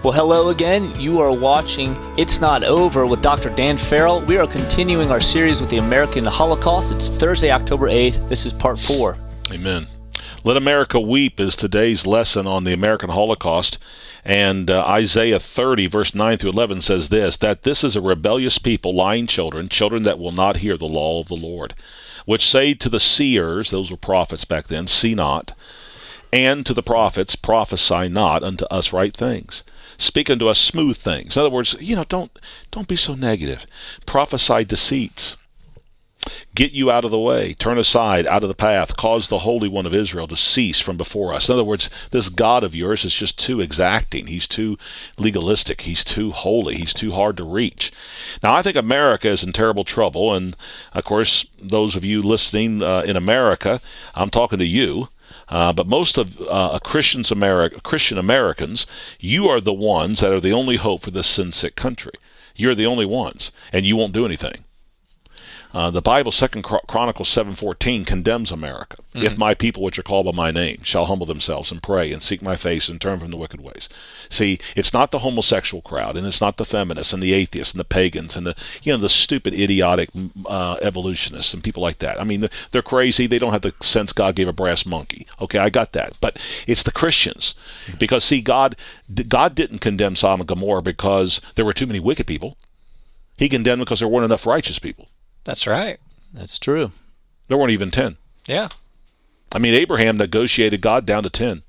Well, hello again. You are watching It's Not Over with Dr. Dan Farrell. We are continuing our series with the American Holocaust. It's Thursday, October 8th. This is part 4. Amen. Let America Weep is today's lesson on the American Holocaust. And Isaiah 30, verse 9 through 11 says this, that this is a rebellious people, lying children, children that will not hear the law of the Lord, which say to the seers, those were prophets back then, see not, and to the prophets, prophesy not unto us right things. Speak unto us smooth things. In other words, don't be so negative. Prophesy deceits. Get you out of the way. Turn aside out of the path. Cause the Holy One of Israel to cease from before us. In other words, this God of yours is just too exacting. He's too legalistic. He's too holy. He's too hard to reach. Now, I think America is in terrible trouble. And, of course, those of you listening in America, I'm talking to you. But most of Christian Americans, you are the ones that are the only hope for this sin-sick country. You're the only ones, and you won't do anything. The Bible, 2 Chronicles 7:14, condemns America. Mm-hmm. If my people, which are called by my name, shall humble themselves and pray and seek my face and turn from the wicked ways. See, it's not the homosexual crowd, and it's not the feminists and the atheists and the pagans and the stupid, idiotic evolutionists and people like that. I mean, they're crazy. They don't have the sense God gave a brass monkey. Okay, I got that. But it's the Christians. Because, see, God didn't condemn Sodom and Gomorrah because there were too many wicked people. He condemned them because there weren't enough righteous people. That's right. That's true. There weren't even 10. Yeah. I mean, Abraham negotiated God down to 10.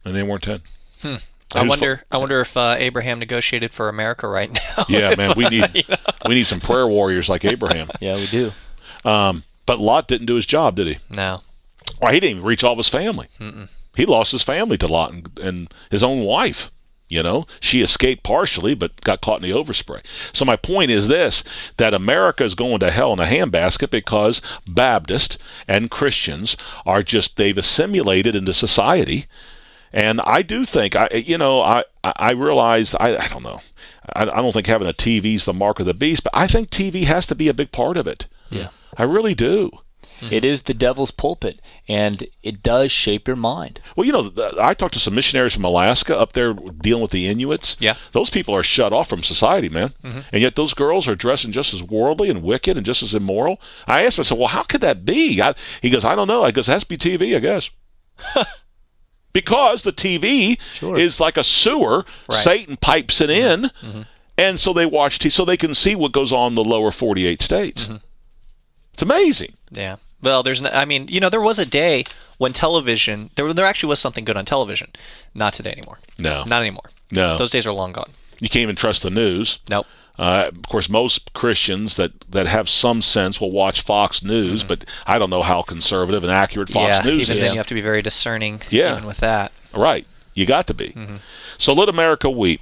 And they weren't 10. I wonder if Abraham negotiated for America right now. Yeah, man, we need some prayer warriors like Abraham. Yeah, we do. But Lot didn't do his job, did he? No. Well, he didn't even reach all of his family. Mm-mm. He lost his family to Lot and his own wife. She escaped partially, but got caught in the overspray. So my point is this, that America is going to hell in a handbasket because Baptists and Christians are they've assimilated into society. And I do think, I realize, I don't know, I don't think having a TV is the mark of the beast, but I think TV has to be a big part of it. Yeah. I really do. Mm-hmm. It is the devil's pulpit, and it does shape your mind. Well, I talked to some missionaries from Alaska up there dealing with the Inuits. Yeah. Those people are shut off from society, man. Mm-hmm. And yet those girls are dressing just as worldly and wicked and just as immoral. I asked him, I said, well, how could that be? He goes, I don't know. I guess it has to be TV, I guess. Because the TV is like a sewer. Right. Satan pipes it in. Mm-hmm. And so they watch TV so they can see what goes on in the lower 48 states. Mm-hmm. It's amazing. Yeah. Well, there was a day when television, there actually was something good on television. Not today anymore. No. Not anymore. No. Those days are long gone. You can't even trust the news. Nope. Of course, most Christians that have some sense will watch Fox News, but I don't know how conservative and accurate Fox News is. Even then you have to be very discerning even with that. Right. You got to be. Mm-hmm. So let America weep.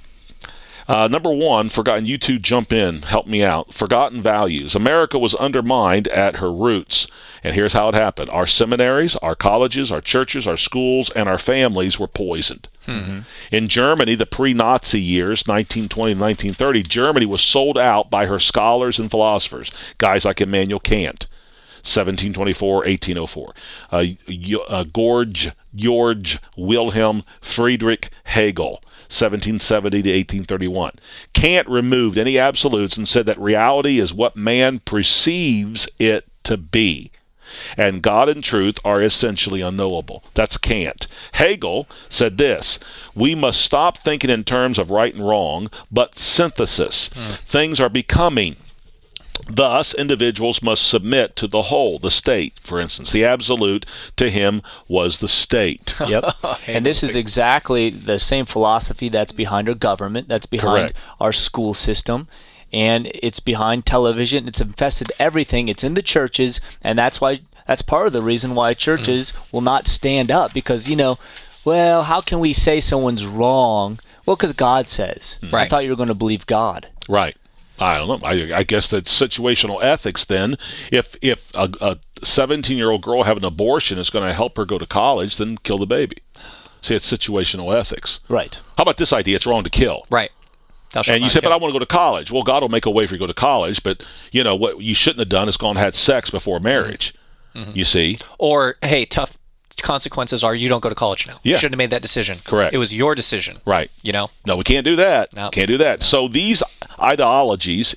Number one, forgotten. You two jump in. Help me out. Forgotten values. America was undermined at her roots. And here's how it happened. Our seminaries, our colleges, our churches, our schools, and our families were poisoned. Mm-hmm. In Germany, the pre-Nazi years, 1920 and 1930, Germany was sold out by her scholars and philosophers, guys like Immanuel Kant, 1724, 1804. George Wilhelm Friedrich Hegel, 1770 to 1831. Kant removed any absolutes and said that reality is what man perceives it to be, and God and truth are essentially unknowable. That's Kant. Hegel said this, we must stop thinking in terms of right and wrong, but synthesis. Things are becoming. Thus, individuals must submit to the whole, the state, for instance. The absolute to him was the state. Yep. And this is exactly the same philosophy that's behind our government, that's behind our school system, and it's behind television. It's infested everything. It's in the churches, and that's part of the reason why churches will not stand up, because, well, how can we say someone's wrong? Well, because God says. Right. I thought you were going to believe God. Right. I don't know. I guess that's situational ethics then. If a 17-year-old girl having an abortion is going to help her go to college, then kill the baby. See, it's situational ethics. Right. How about this idea? It's wrong to kill. Right. And you say, but I want to go to college. Well, God will make a way for you to go to college, but what you shouldn't have done is gone and had sex before marriage. Mm-hmm. You see? Or, hey, tough consequences are you don't go to college now. Yeah. You shouldn't have made that decision. Correct. It was your decision. Right. No, we can't do that. No. Can't do that. So these ideologies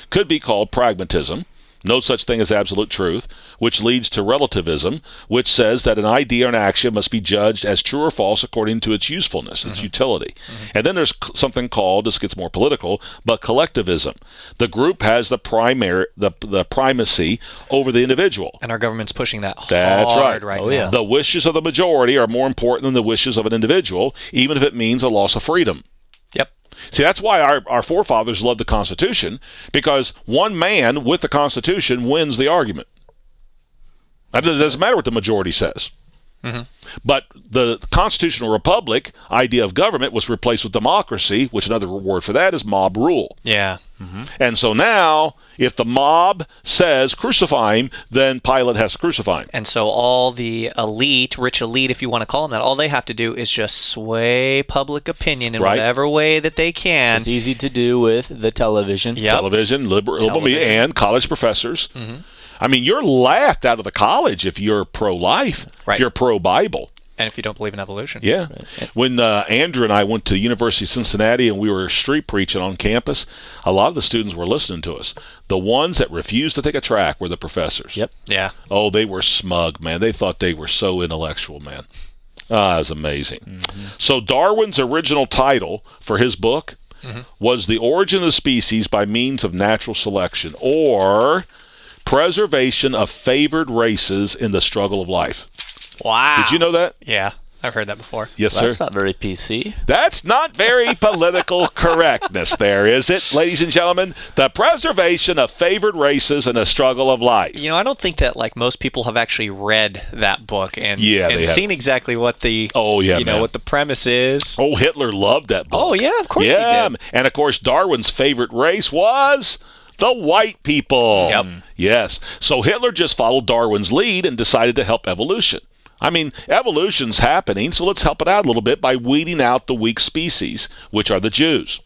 could be called pragmatism. No such thing as absolute truth, which leads to relativism, which says that an idea or an action must be judged as true or false according to its usefulness, its utility. And then there's something called, this gets more political, but collectivism. The group has the primacy over the individual. and our government's pushing that That's hard right. now. Yeah. The wishes of the majority are more important than the wishes of an individual, even if it means a loss of freedom. Yep. See, that's why our forefathers loved the Constitution, because one man with the Constitution wins the argument. It doesn't matter what the majority says. But the constitutional republic idea of government was replaced with democracy, which another word for that is mob rule. Yeah. And so now, if the mob says crucify him, then Pilate has to crucify him. And so all the elite, rich elite, if you want to call them that, all they have to do is just sway public opinion in Right. whatever way that they can. It's easy to do with the television. Yep. Television, liberal media, and college professors. I mean, you're laughed out of the college if you're pro-life, Right. if you're pro-Bible. And if you don't believe in evolution. Yeah. When Andrew and I went to University of Cincinnati and we were street preaching on campus, a lot of the students were listening to us. The ones that refused to take a track were the professors. Yep. Yeah. Oh, they were smug, man. They thought they were so intellectual, man. It was amazing. So Darwin's original title for his book was The Origin of the Species by Means of Natural Selection, or Preservation of Favored Races in the Struggle of Life. Wow. Did you know that? Yeah. I've heard that before. Yes, sir. That's not very PC. That's not very political correctness there, is it, ladies and gentlemen? The preservation of favored races in a struggle of life. You know, I don't think that most people have actually read that book and they have. seen exactly what the man. what the premise is. Oh, Hitler loved that book. Oh yeah, of course he did. And of course Darwin's favorite race was the white people. Yep. Yes. So Hitler just followed Darwin's lead and decided to help evolution. I mean, evolution's happening, so let's help it out a little bit by weeding out the weak species, which are the Jews.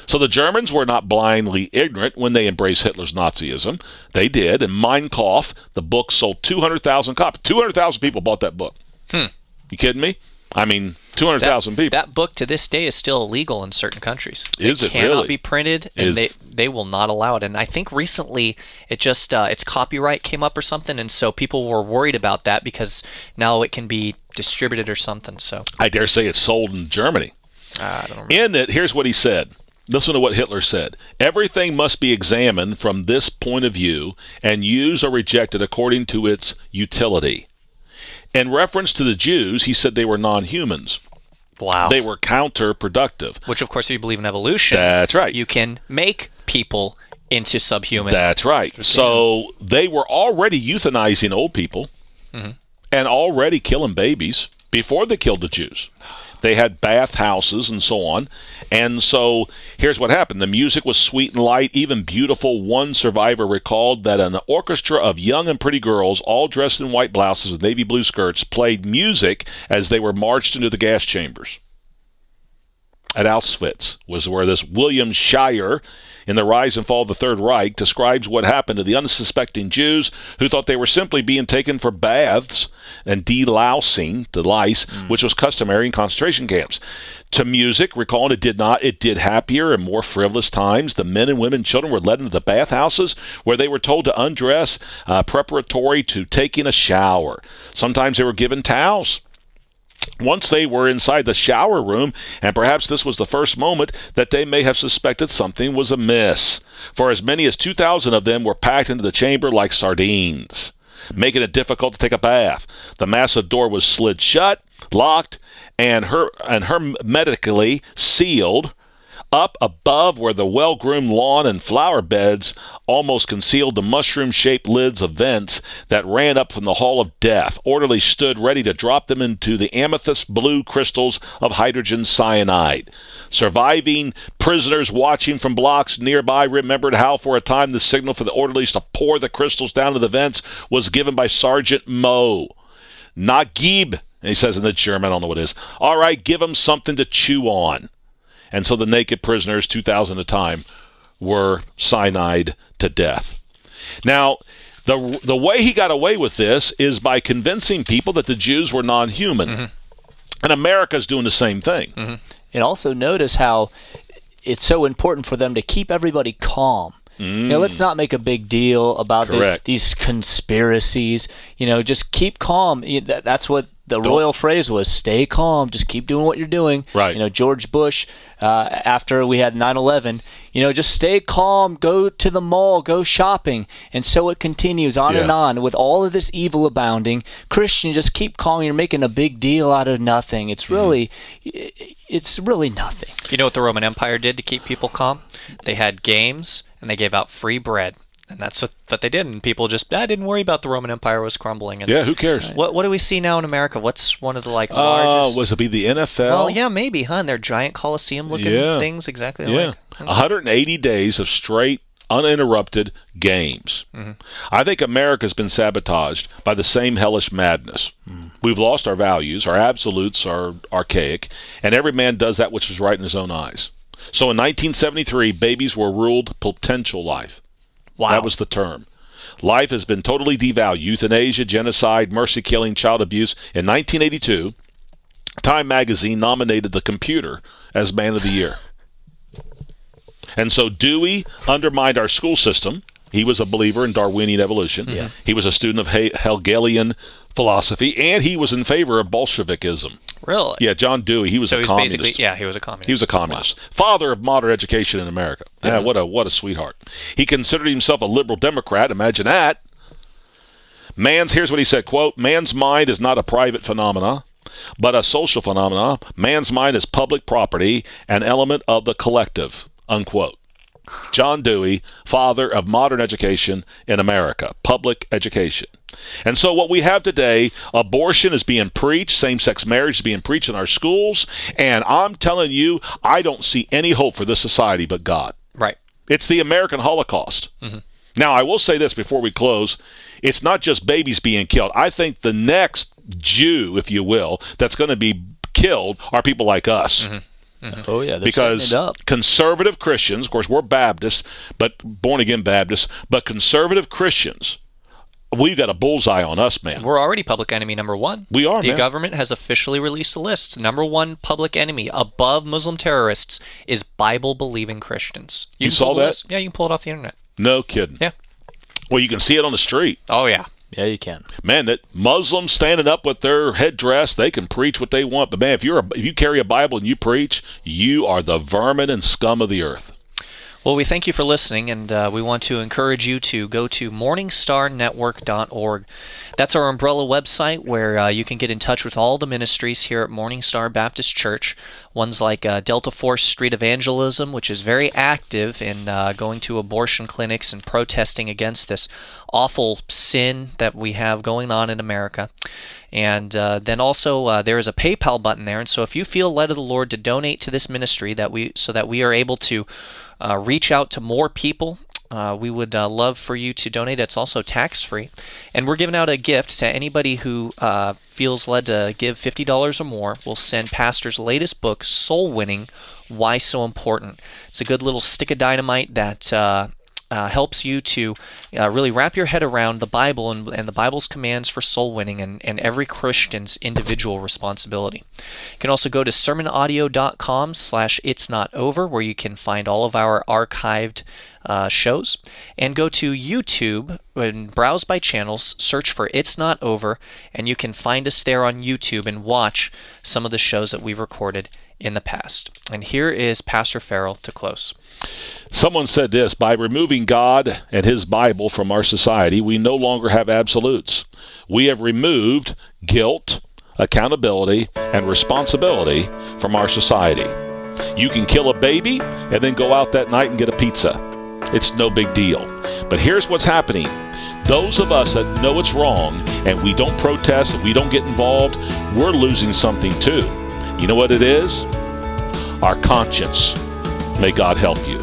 So the Germans were not blindly ignorant when they embraced Hitler's Nazism. They did, and Mein Kampf, the book, sold 200,000 copies. 200,000 people bought that book. You kidding me? I mean, 200,000 people. That book to this day is still illegal in certain countries. Is it cannot really? be printed, and they will not allow it. And I think recently it just its copyright came up or something, and so people were worried about that because now it can be distributed or something. So I dare say it's sold in Germany. I don't remember. In it, here's what he said. Listen to what Hitler said. Everything must be examined from this point of view and used or rejected according to its utility. In reference to the Jews, he said they were non-humans. Wow. They were counterproductive. Which, of course, if you believe in evolution, That's right. you can make people into subhuman. That's right. So they were already euthanizing old people and already killing babies before they killed the Jews. They had bath houses and so on. And so here's what happened. The music was sweet and light, even beautiful. One survivor recalled that an orchestra of young and pretty girls, all dressed in white blouses with navy blue skirts, played music as they were marched into the gas chambers. At Auschwitz was where this William Shirer, in The Rise and Fall of the Third Reich, describes what happened to the unsuspecting Jews who thought they were simply being taken for baths and delousing, the lice, which was customary in concentration camps. To music, recalling it did happier and more frivolous times. The men and women and children were led into the bathhouses where they were told to undress preparatory to taking a shower. Sometimes they were given towels. Once they were inside the shower room, and perhaps this was the first moment that they may have suspected something was amiss, for as many as 2,000 of them were packed into the chamber like sardines, making it difficult to take a bath. The massive door was slid shut, locked, and hermetically sealed. Up above where the well-groomed lawn and flower beds almost concealed the mushroom-shaped lids of vents that ran up from the hall of death. Orderlies stood ready to drop them into the amethyst-blue crystals of hydrogen cyanide. Surviving prisoners watching from blocks nearby remembered how for a time the signal for the orderlies to pour the crystals down to the vents was given by Sergeant Moe. Nagib, and he says in the German, I don't know what it is. All right, give them something to chew on. And so the naked prisoners, 2,000 at a time, were cyanide to death. Now, The way he got away with this is by convincing people that the Jews were non-human. Mm-hmm. And America's doing the same thing. Mm-hmm. And also notice how it's so important for them to keep everybody calm. Let's not make a big deal about these conspiracies. Just keep calm. That's what the royal phrase was: stay calm, just keep doing what you're doing. Right. George Bush, after we had 9/11, just stay calm, go to the mall, go shopping. And so it continues on and on with all of this evil abounding. Christians, just keep calm. You're making a big deal out of nothing. It's really nothing. You know what the Roman Empire did to keep people calm? They had games, and they gave out free bread. And that's what they did. And people just, didn't worry about the Roman Empire was crumbling. And who cares? What do we see now in America? What's one of the largest? Was it be the NFL? Well, yeah, maybe, huh? And they're giant Coliseum-looking things, exactly like. 180 days of straight, uninterrupted games. Mm-hmm. I think America's been sabotaged by the same hellish madness. Mm. We've lost our values. Our absolutes are archaic. And every man does that which is right in his own eyes. So in 1973, babies were ruled potential life. Wow. That was the term. Life has been totally devalued. Euthanasia, genocide, mercy killing, child abuse. In 1982, Time magazine nominated the computer as Man of the Year. And so Dewey undermined our school system. He was a believer in Darwinian evolution. Yeah. He was a student of Hegelian philosophy, and he was in favor of Bolshevikism. Really? Yeah, John Dewey. He was a communist. Basically, he was a communist. He was a communist. Wow. Father of modern education in America. Yeah, what a sweetheart. He considered himself a liberal Democrat. Imagine that. Here's what he said, quote, "Man's mind is not a private phenomena, but a social phenomena. Man's mind is public property, an element of the collective," unquote. John Dewey, father of modern education in America, public education. And so what we have today, abortion is being preached, same-sex marriage is being preached in our schools, and I'm telling you, I don't see any hope for this society but God. Right. It's the American Holocaust. Mm-hmm. Now, I will say this before we close. It's not just babies being killed. I think the next Jew, if you will, that's going to be killed are people like us. Mm-hmm. Mm-hmm. Oh, yeah, because conservative Christians, of course, we're Baptists, but born-again Baptists, but conservative Christians, we've got a bullseye on us, man. We're already public enemy number one. We are, The government has officially released a list. Number one public enemy above Muslim terrorists is Bible-believing Christians. You saw that? List. Yeah, you can pull it off the internet. No kidding. Yeah. Well, you can see it on the street. Oh, yeah. Yeah, you can. Man, that Muslims standing up with their headdress, they can preach what they want. But man, if you carry a Bible and you preach, you are the vermin and scum of the earth. Well, we thank you for listening, and we want to encourage you to go to morningstarnetwork.org. That's our umbrella website where you can get in touch with all the ministries here at Morningstar Baptist Church. Ones like Delta Force Street Evangelism, which is very active in going to abortion clinics and protesting against this awful sin that we have going on in America. And then also there is a PayPal button there, and so if you feel led of the Lord to donate to this ministry so that we are able to reach out to more people, we would love for you to donate. It's also tax-free. And we're giving out a gift to anybody who feels led to give $50 or more. We'll send Pastor's latest book, Soul Winning, Why So Important. It's a good little stick of dynamite that helps you to really wrap your head around the Bible and the Bible's commands for soul winning and every Christian's individual responsibility. You can also go to sermonaudio.com/itsnotover, where you can find all of our archived shows, and go to YouTube and browse by channels, search for It's Not Over, and you can find us there on YouTube and watch some of the shows that we've recorded in the past. And here is Pastor Farrell to close. Someone said this: by removing God and His Bible from our society, we no longer have absolutes. We have removed guilt, accountability, and responsibility from our society. You can kill a baby and then go out that night and get a pizza. It's no big deal. But here's what's happening. Those of us that know it's wrong and we don't protest and we don't get involved, we're losing something too. You know what it is? Our conscience. May God help you.